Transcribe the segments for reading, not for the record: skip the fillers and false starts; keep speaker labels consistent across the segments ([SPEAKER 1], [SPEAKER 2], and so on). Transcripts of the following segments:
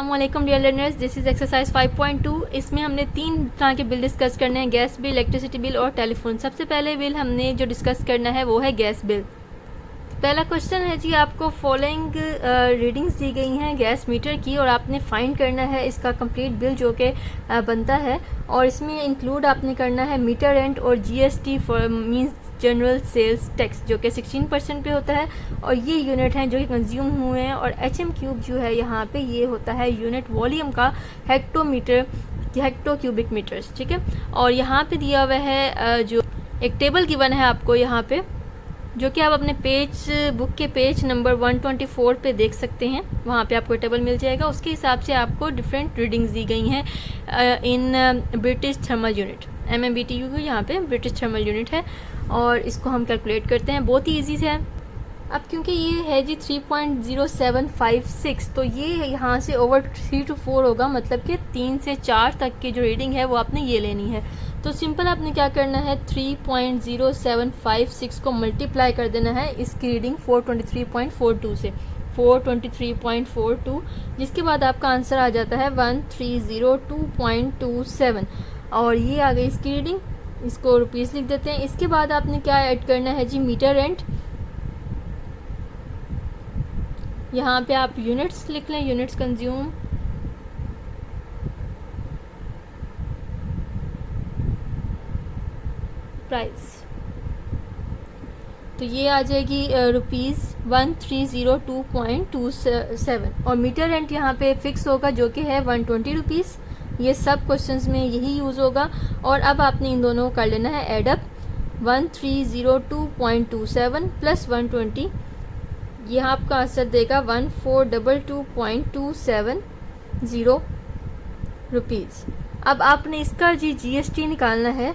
[SPEAKER 1] अस्सलामुअलैकुम dear learners, this is exercise 5.2। इसमें हमने 3 तरह के बिल डिस्कस करने हैं, गैस बिल, इलेक्ट्रिसिटी बिल और टेलीफोन। सबसे पहले बिल हमने जो डिस्कस करना है वो है गैस बिल। पहला क्वेश्चन है जी, आपको फॉलोइंग रीडिंग्स दी गई हैं गैस मीटर की और आपने फाइंड करना है इसका कंप्लीट बिल जो कि बनता है, और इसमें इंक्लूड आपने करना है मीटर रेंट और GST for means general sales tax जो कि 16% पे होता है, और ये यूनिट हैं जो कि कंज्यूम हुए हैं। और एचएम क्यूब जो है यहाँ पे ये होता है यूनिट वॉल्यूम का, हेक्टोमीटर, हेक्टो क्यूबिक मीटर्स, ठीक है। और यहाँ पे दिया हुआ है जो एक टेबल गिवन है आपको यहाँ पे, जो कि आप अपने पेज बुक के पेज नंबर 124 पे देख सकते हैं। वहाँ पे आपको टेबल मिल जाएगा, उसके हिसाब से आपको डिफरेंट रीडिंग्स दी गई हैं in British thermal unit, MMBTU यहाँ पे ब्रिटिश थर्मल यूनिट है, और इसको हम कैलकुलेट करते हैं। बहुत ही ईजी है। अब क्योंकि ये है जी 3.0756, तो ये यहाँ से ओवर 3 to 4 होगा, मतलब कि 3 से 4 तक की जो रीडिंग है वो आपने ये लेनी है। तो सिंपल आपने क्या करना है, 3.0756 को मल्टीप्लाई कर देना है इसकी रीडिंग 423.42 से, 423.42, जिसके बाद आपका आंसर आ जाता है 1302.27, और ये आ गई इसकी रीडिंग। इसको रुपीज़ लिख देते हैं। इसके बाद आपने क्या ऐड करना है जी, मीटर रेंट। यहाँ पे आप यूनिट्स लिख लें, यूनिट्स कंज्यूम, प्राइस, तो ये आ जाएगी रुपीज़ 1302.27, और मीटर रेंट यहाँ पे फिक्स होगा जो कि है 120 रुपीज़। ये सब क्वेश्चंस में यही यूज़ होगा। और अब आपने इन दोनों को कर लेना है एडअप, 1302.27 प्लस 120, यह आपका आंसर देगा 1422.270 रुपीज़। अब आपने इसका जी GST निकालना है,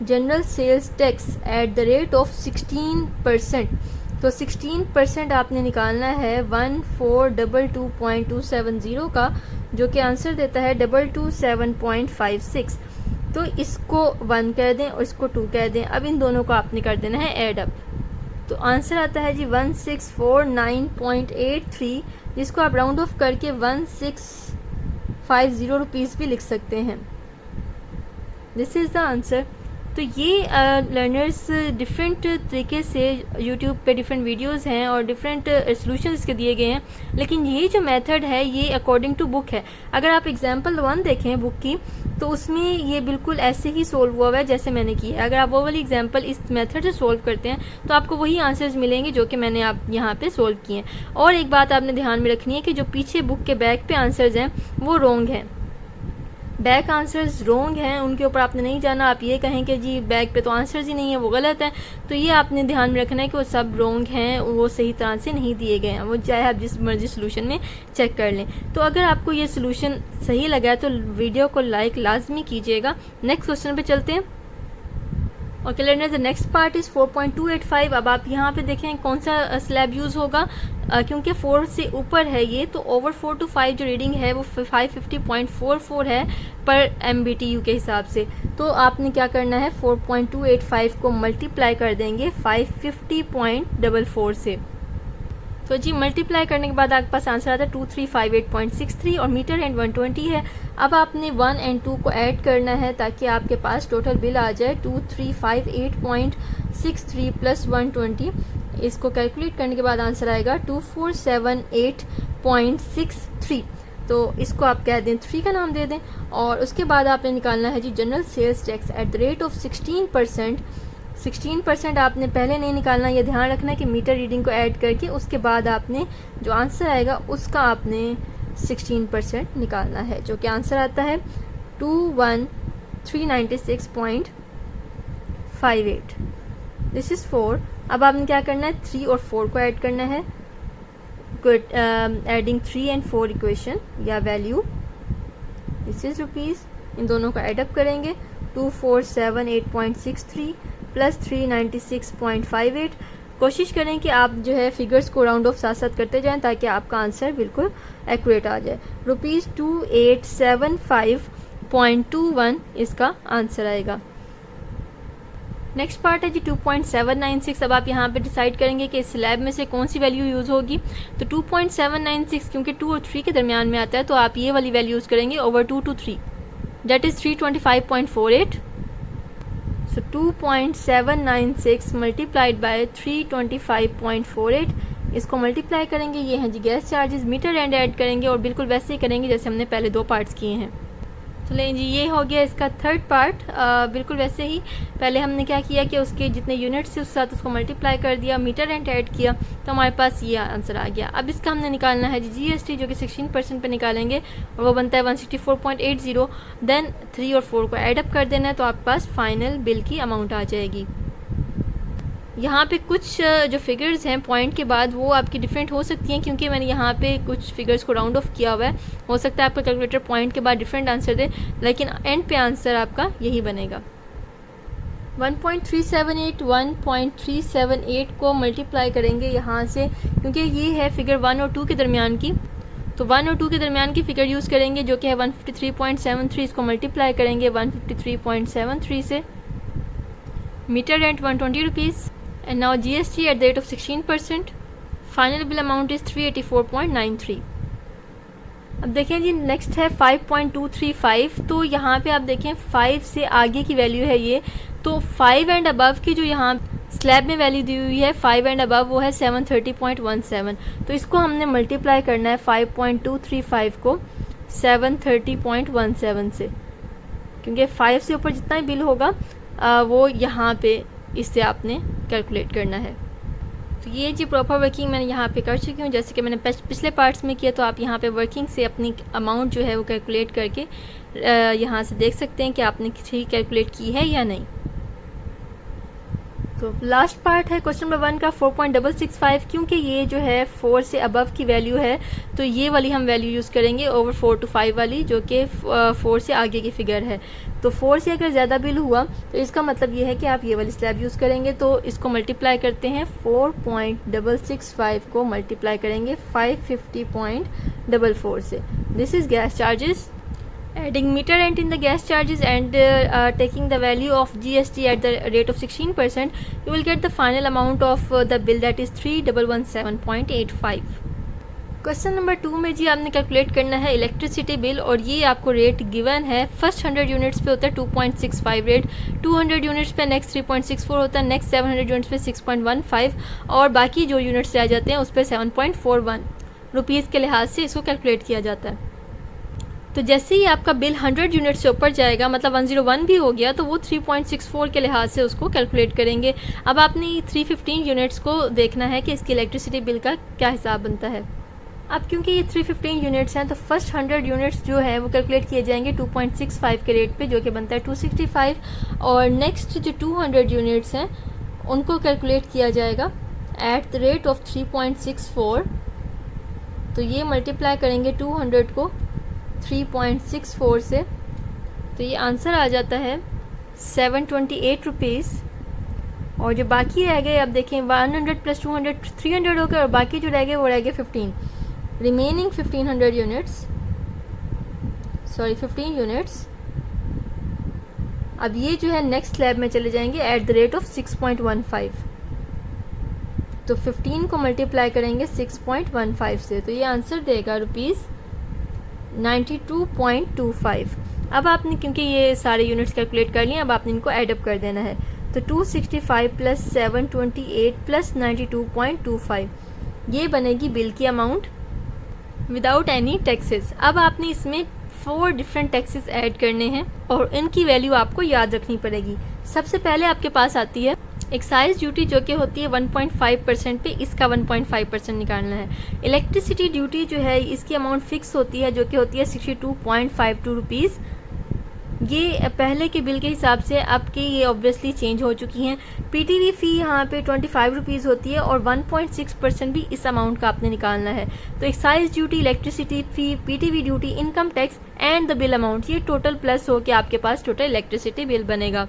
[SPEAKER 1] general sales tax at the rate of 16%। तो 16% आपने निकालना है 1422.270 का, जो कि आंसर देता है 227.56। तो इसको 1 कह दें और इसको 2 कह दें। अब इन दोनों को आपने कर देना है एड अप, तो आंसर आता है जी 1649.83, जिसको आप राउंड ऑफ करके 1650 रुपीज़ भी लिख सकते हैं। This is the answer. तो ये लर्नर्स डिफरेंट तरीके से यूट्यूब पे डिफरेंट वीडियोस हैं और डिफरेंट सॉल्यूशंस इसके दिए गए हैं, लेकिन ये जो मेथड है ये अकॉर्डिंग टू बुक है। अगर आप एग्जांपल 1 देखें बुक की, तो उसमें ये बिल्कुल ऐसे ही सोल्व हुआ है जैसे मैंने किया है। अगर आप वो वाली एग्जांपल इस मेथड से सोल्व करते हैं तो आपको वही आंसर्स मिलेंगे जो कि मैंने आप यहाँ पे सोल्व किए हैं। और एक बात आपने ध्यान में रखनी है कि जो पीछे बुक के बैक पे आंसर्स हैं वो रॉन्ग हैं, बैक आंसर्स रॉन्ग हैं, उनके ऊपर आपने नहीं जाना। आप ये कहें कि जी बैक पे तो आंसर्स ही नहीं है, वो गलत है, तो ये आपने ध्यान में रखना है कि वो सब रॉन्ग हैं, वो सही तरह से नहीं दिए गए हैं। वो चाहे आप जिस मर्जी सोल्यूशन में चेक कर लें। तो अगर आपको ये सोल्यूशन सही लगा है तो वीडियो को लाइक लाजमी कीजिएगा। नेक्स्ट क्वेश्चन पे चलते हैं। Okay learners, the next part is 4.285। अब आप यहाँ पे देखें कौन सा स्लैब यूज़ होगा, क्योंकि 4 से ऊपर है ये, तो ओवर 4 to 5 जो रीडिंग है वो 550.44 है पर MBTU के हिसाब से। तो आपने क्या करना है, 4.285 को मल्टीप्लाई कर देंगे 550.44 से। तो जी मल्टीप्लाई करने के बाद आपके पास आंसर आता है 2358.63, और मीटर एंड 120 है। अब आपने 1 और 2 को ऐड करना है ताकि आपके पास टोटल बिल आ जाए 2358.63 प्लस 120। इसको कैलकुलेट करने के बाद आंसर आएगा 2478.63। तो इसको आप कह दें 3 का नाम दे दें, और उसके बाद आपने निकालना है जी general sales tax at the rate of 16%। 16% आपने पहले नहीं निकालना, ये ध्यान रखना है कि मीटर रीडिंग को ऐड करके उसके बाद आपने जो आंसर आएगा उसका आपने 16% निकालना है, जो कि आंसर आता है 21396.58। This is 4। अब आपने क्या करना है, 3 और 4 को ऐड करना है, एडिंग 3 and 4 इक्वेशन या वैल्यू, दिस इज़ रुपीज़। इन दोनों को एडअप करेंगे 2478.63 प्लस 396.58। कोशिश करें कि आप जो है फिगर्स को राउंड ऑफ साथ साथ करते जाएं ताकि आपका आंसर बिल्कुल एक्यूरेट आ जाए। रुपीज़ 2875.21 इसका आंसर आएगा। नेक्स्ट पार्ट है जी 2.796। अब आप यहाँ पे डिसाइड करेंगे कि इस स्लैब में से कौन सी वैल्यू यूज़ होगी। तो 2.796 क्योंकि 2 और 3 के दरमियान में आता है, तो आप ये वाली वैल्यू यूज़ करेंगे over 2 to 3, that is 325.48। So 2.796 multiplied by 325.48, इसको मल्टीप्लाई करेंगे। ये हैं जी gas charges, meter and add करेंगे और बिल्कुल वैसे ही करेंगे जैसे हमने पहले 2 पार्ट्स किए हैं। तो लें जी, ये हो गया इसका थर्ड पार्ट। बिल्कुल वैसे ही पहले हमने क्या किया कि उसके जितने यूनिट्स थे उस साथ उसको मल्टीप्लाई कर दिया, मीटर एंड ऐड किया, तो हमारे पास ये आंसर आ गया। अब इसका हमने निकालना है जी GST, जो कि 16% पे निकालेंगे और वो बनता है 164.80। देन 3 और 4 को ऐड अप कर देना है, तो आपके पास फाइनल बिल की अमाउंट आ जाएगी। यहाँ पे कुछ जो फिगर्स हैं पॉइंट के बाद वो आपकी डिफरेंट हो सकती हैं, क्योंकि मैंने यहाँ पे कुछ फिगर्स को राउंड ऑफ किया हुआ है। हो सकता है आपका कैलकुलेटर पॉइंट के बाद डिफरेंट आंसर दे, लेकिन एंड पे आंसर आपका यही बनेगा। 1.378 को मल्टीप्लाई करेंगे यहाँ से, क्योंकि ये है फिगर 1 और 2 के दरमियान की, तो 1 और 2 के दरमियान की फ़िगर यूज़ करेंगे जो कि है 153.73। इसको मल्टीप्लाई करेंगे 153.73 से। Meter rent 120 rupees and now GST at the rate of 16%. Final bill amount is 384.93. अब देखें जी नेक्स्ट है 5.235। तो यहाँ पे आप देखें 5 से आगे की वैल्यू है ये, तो 5 एंड अबव की जो यहाँ स्लैब में वैल्यू दी हुई है 5 एंड अबव वो है 730.17। तो इसको हमने मल्टीप्लाई करना है 5.235 को 730.17 से, क्योंकि 5 से ऊपर जितना ही बिल होगा वो यहाँ पे इससे आपने कैलकुलेट करना है। तो ये जी प्रॉपर वर्किंग मैंने यहाँ पे कर चुकी हूँ, जैसे कि मैंने पिछले पार्ट्स में किया। तो आप यहाँ पे वर्किंग से अपनी अमाउंट जो है वो कैलकुलेट करके यहाँ से देख सकते हैं कि आपने ठीक कैलकुलेट की है या नहीं। तो लास्ट पार्ट है क्वेश्चन नंबर 1 का 4.665। क्योंकि ये जो है 4 से अबव की वैल्यू है, तो ये वाली हम वैल्यू यूज़ करेंगे ओवर 4 to 5 वाली, जो कि 4 से आगे की फ़िगर है। तो 4 से अगर ज़्यादा बिल हुआ तो इसका मतलब ये है कि आप ये वाली स्लैब यूज़ करेंगे। तो इसको मल्टीप्लाई करते हैं, 4.665 को मल्टीप्लाई करेंगे 550.44 से। This is gas charges. Adding meter rent in the gas charges and taking the value of GST at the rate of 16%, you will get the final amount of the bill, that is 3117.85. Question number 2 में जी आपने calculate करना है electricity bill, और ये आपको rate given है। First 100 units पे होता है 2.65 रेट, 200 यूनिट्स पे नेक्स्ट 3.64 होता है, नेक्स्ट 700 यूनिट्स पे 6.15 और बाकी जो यूनिट्स रह जाते हैं उस पर 7.41 रुपीज़ के लिहाज से इसको कैलकुलेट किया जाता है। तो जैसे ही आपका बिल 100 यूनिट से ऊपर जाएगा, मतलब 101 भी हो गया, तो वो 3.64 के लिहाज से उसको कैलकुलेट करेंगे। अब आपने 315 यूनिट्स को देखना है कि इसकी इलेक्ट्रिसिटी बिल का क्या हिसाब बनता है। अब क्योंकि ये 315 यूनिट्स हैं, तो फर्स्ट 100 यूनिट्स जो है वो कैलकुलेट किए जाएंगे 2.65 के रेट पे, जो कि बनता है 265, और नेक्स्ट जो 200 यूनिट्स हैं उनको कैलकुलेट किया जाएगा एट द रेट ऑफ 3.64। तो ये मल्टीप्लाई करेंगे 200 को 3.64 से, तो ये आंसर आ जाता है 728 रुपीज़। और जो बाकी रह गए, अब देखें 100 + 200 300 हो गए, और बाकी जो रह गए वो रह गए 15 रिमेनिंग 1500 यूनिट्स, सॉरी 15 यूनिट्स। अब ये जो है नेक्स्ट स्लैब में चले जाएंगे एट द रेट ऑफ 6.15। तो 15 को मल्टीप्लाई करेंगे 6.15 से, तो ये आंसर देगा ₹92.25। अब आपने क्योंकि ये सारे यूनिट्स कैलकुलेट कर लिए, अब आपने इनको एडअप कर देना है। तो 265 + 728 + 92.25 ये बनेगी बिल की अमाउंट विदाउट एनी टैक्सेस। अब आपने इसमें 4 डिफरेंट टैक्सेस ऐड करने हैं और इनकी वैल्यू आपको याद रखनी पड़ेगी। सबसे पहले आपके पास आती है एक्साइज ड्यूटी, जो कि होती है 1.5% पे, इसका 1.5% निकालना है। इलेक्ट्रिसिटी ड्यूटी जो है इसकी अमाउंट फिक्स होती है, जो कि होती है 62.52 रुपीज़। ये पहले के बिल के हिसाब से आपकी ये ऑब्वियसली चेंज हो चुकी हैं। पीटीवी फ़ी यहाँ पे 25 रुपीज़ होती है और 1.6% भी इस अमाउंट का आपने निकालना है। तो excise duty, electricity fee, PTV duty, income tax and the bill amount, ये टोटल प्लस हो के आपके पास टोटल इलेक्ट्रिसिटी बिल बनेगा।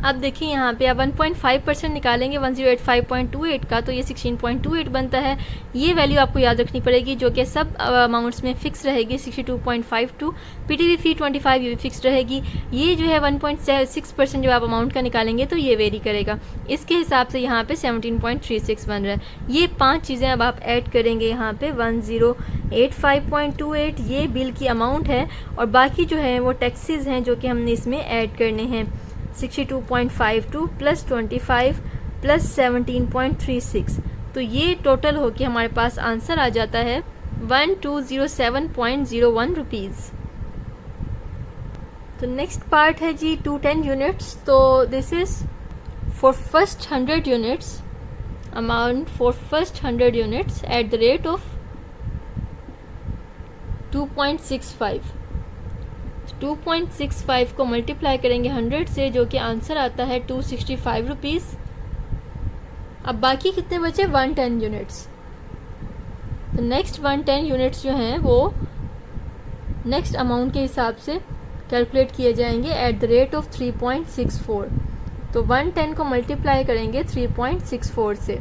[SPEAKER 1] अब देखिए यहाँ पे आप 1.5% निकालेंगे 1085.28 का, तो ये 16.28 बनता है। ये वैल्यू आपको याद रखनी पड़ेगी, जो कि सब अमाउंट्स में फ़िक्स रहेगी। 62.52 पीटीवी फी 25 ये भी फिक्स रहेगी। ये जो है 1.6% जब आप अमाउंट का निकालेंगे तो ये वेरी करेगा। इसके हिसाब से यहाँ पे 17.36 बन रहा है। ये 5 चीज़ें अब आप ऐड करेंगे यहाँ पे 1085.28 ये बिल की अमाउंट है, और बाकी जो है वो टैक्सेस हैं जो कि हमने इसमें ऐड करने हैं। 62.52 प्लस 25 प्लस 17.36, तो ये टोटल होके हमारे पास आंसर आ जाता है 1207.01 रुपीज़। तो नेक्स्ट पार्ट है जी 210 यूनिट्स। तो this is for first 100 units, amount for first 100 units at the rate of 2.65। 2.65 को मल्टीप्लाई करेंगे 100 से, जो कि आंसर आता है 265 रुपीज़। अब बाकी कितने बचे? 110 यूनिट्स। तो नेक्स्ट 110 यूनिट्स जो हैं वो नेक्स्ट अमाउंट के हिसाब से कैलकुलेट किए जाएंगे एट द रेट ऑफ 3.64। तो 110 को मल्टीप्लाई करेंगे 3.64 से,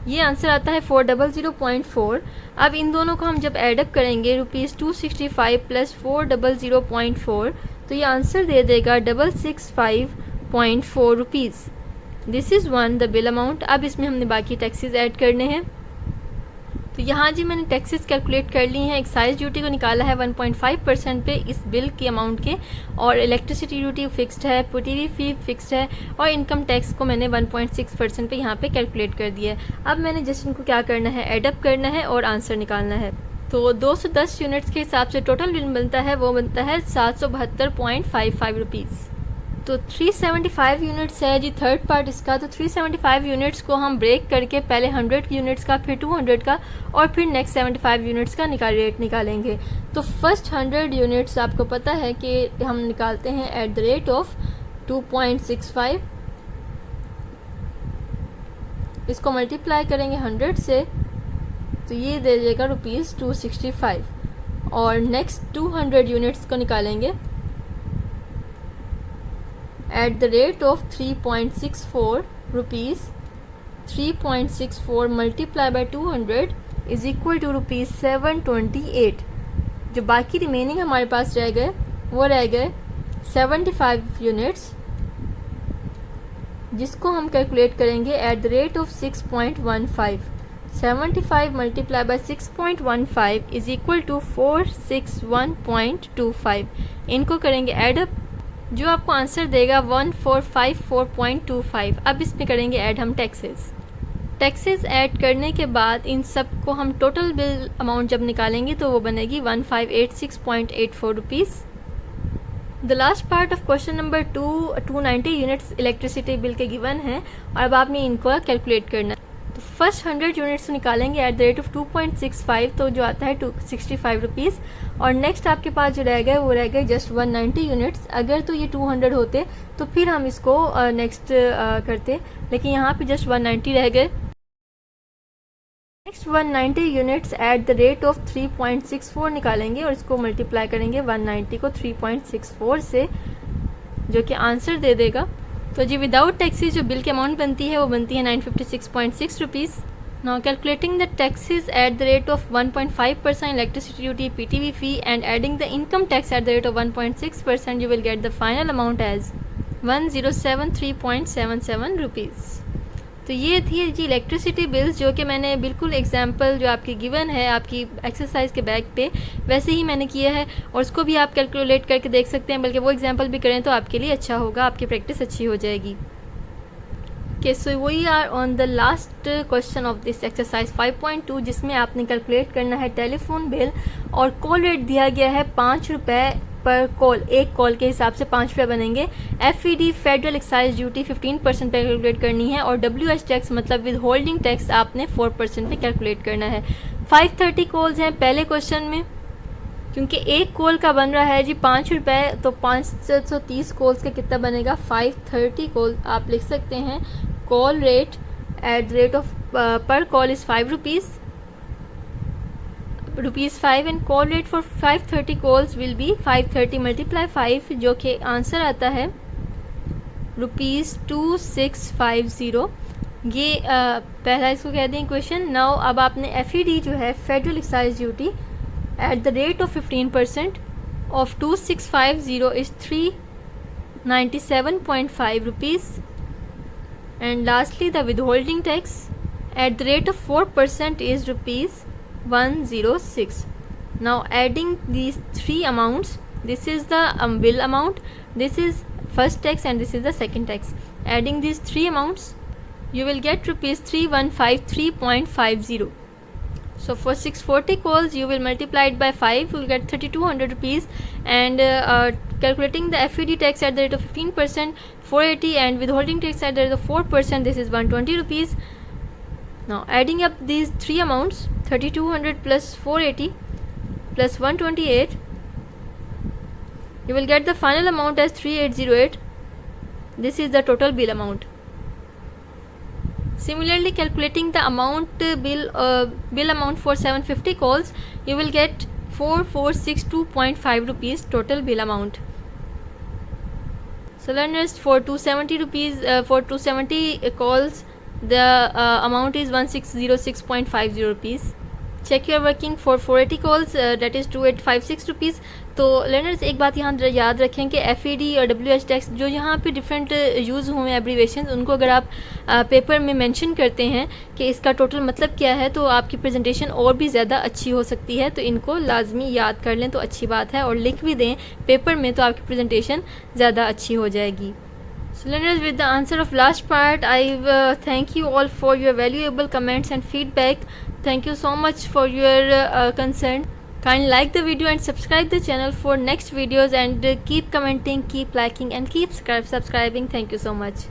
[SPEAKER 1] ये आंसर आता है 400.4। अब इन दोनों को हम जब एडअप करेंगे ₹265 प्लस 400.4, तो ये आंसर दे देगा 665.4 rupees. This is one the bill amount. अब इसमें हमने बाकी टैक्सेस ऐड करने हैं। तो यहाँ जी मैंने टैक्सेस कैलकुलेट कर ली हैं। एक्साइज ड्यूटी को निकाला है 1.5% पे इस बिल के अमाउंट के, और इलेक्ट्रिसिटी ड्यूटी फिक्स्ड है, टीवी फी फिक्स्ड है, और इनकम टैक्स को मैंने 1.6% पे यहाँ पे कैलकुलेट कर दिया है। अब मैंने जस्ट इनको क्या करना है, एडअप करना है और आंसर निकालना है। तो 210 यूनिट्स के हिसाब से टोटल बिल बनता है, वो बनता है 772.55 रुपीज़। तो 375 यूनिट्स है जी थर्ड पार्ट इसका। तो 375 यूनिट्स को हम ब्रेक करके पहले 100 यूनिट्स का, फिर 200 का, और फिर नेक्स्ट 75 यूनिट्स का रेट निकालेंगे। तो फर्स्ट 100 यूनिट्स आपको पता है कि हम निकालते हैं एट द रेट ऑफ 2.65। इसको मल्टीप्लाई करेंगे 100 से, तो ये दे देगा ₹265। और नेक्स्ट 200 यूनिट्स को निकालेंगे at the rate of 3.64 rupees। 3.64 multiplied by 200 is equal to ₹728। जो बाकी रिमेनिंग हमारे पास रह गए वो रह गए 75 यूनिट्स, जिसको हम कैलकुलेट करेंगे eight the rate of 6.15। 75 multiplied by 6.15 is equal to 461.25। इनको करेंगे एडअप, जो आपको आंसर देगा 1454.25। अब इसमें करेंगे ऐड हम टैक्सेस ऐड करने के बाद इन सब को हम टोटल बिल अमाउंट जब निकालेंगे तो वो बनेगी 1586.84 rupees. The last part of question number 290 units electricity bill के गिवन हैं, और अब आपने इनको कैलकुलेट करना है। तो फर्स्ट 100 यूनिट्स निकालेंगे एट द रेट ऑफ 2.65, तो जो आता है 265 रुपीज़। और नेक्स्ट आपके पास जो रह गए वो रह गए जस्ट 190 यूनिट्स। अगर तो ये 200 होते तो फिर हम इसको नेक्स्ट करते, लेकिन यहाँ पे जस्ट 190 रह गए। Next 190 units at the rate of 3.64 निकालेंगे, और इसको मल्टीप्लाई करेंगे 190 को 3.64 से, जो कि आंसर दे देगा। तो जी विदाउट टैक्सेस जो बिल की अमाउंट बनती है वो बनती है 956.6 rupees. Now calculating the taxes at the rate of 1.5% electricity duty, PTV fee and adding the income tax at the rate of 1.6%, you will get the final amount as 1073.77 rupees. तो ये थी जी electricity bills, जो कि मैंने बिल्कुल example जो आपकी given है आपकी एक्सरसाइज के बैक पे वैसे ही मैंने किया है, और उसको भी आप कैलकुलेट करके देख सकते हैं, बल्कि वो एग्जांपल भी करें तो आपके लिए अच्छा होगा, आपकी प्रैक्टिस अच्छी हो जाएगी। Okay, so we are on the last question of this exercise 5.2, जिसमें आपने कैलकुलेट करना है टेलीफोन बिल, और कॉल रेट दिया गया है 5 रुपये पर कॉल। एक कॉल के हिसाब से 5 रुपये बनेंगे। FED फेडरल एक्साइज ड्यूटी 15% पे कैलकुलेट करनी है, और WH टैक्स मतलब विद होल्डिंग टैक्स आपने 4% पे कैलकुलेट करना है। 530 कॉल्स हैं पहले क्वेश्चन में, क्योंकि एक कॉल का बन रहा है जी 5 रुपये, तो 530 कॉल्स का कितना बनेगा 530 कॉल। आप लिख सकते हैं call rate at the rate of per call is 5 rupees. Rupees 5 and call rate for 530 calls will be 530 multiply 5, जो कि आंसर आता है ₹2650। ये पहला इसको कह दें क्वेश्चन। नाउ अब आपने FED जो है federal excise duty eight the rate of 15% of 2650 is 397.5 rupees. And lastly, the withholding tax at the rate of 4% is ₹106. Now adding these three amounts, this is the bill amount, this is first tax and this is the second tax. Adding these three amounts, you will get ₹3153.50. So for 640 calls, you will multiply it by 5, you will get 3200 rupees. And calculating the FED tax at the rate of 15%, 480, and withholding tax at the rate of 4%, this is 120 rupees. Now adding up these three amounts, 3200 plus 480 plus 128, you will get the final amount as 3808. This is the total bill amount. Similarly, calculating the amount bill amount for 750 calls, you will get 4462.5 rupees total bill amount. So learners, for 270 rupees for 270 calls, the amount is 1606.50 rupees. Check your working for 480 calls, that is 2856 rupees. तो learners एक बात यहाँ याद रखें कि FED और WH tax जो यहाँ पे डिफरेंट यूज़ हुए हैं एब्रीवेशन, उनको अगर आप पेपर में मेंशन करते हैं कि इसका टोटल मतलब क्या है, तो आपकी प्रेजेंटेशन और भी ज़्यादा अच्छी हो सकती है। तो इनको लाजमी याद कर लें तो अच्छी बात है, और लिख भी दें पेपर में तो आपकी प्रेजेंटेशन ज़्यादा अच्छी हो जाएगी। So learners, with the answer of last part, I thank you all for your valuable comments and feedback. Thank you so much for your concern. Kindly like the video and subscribe the channel for next videos, and keep commenting, keep liking and keep subscribing. Thank you so much.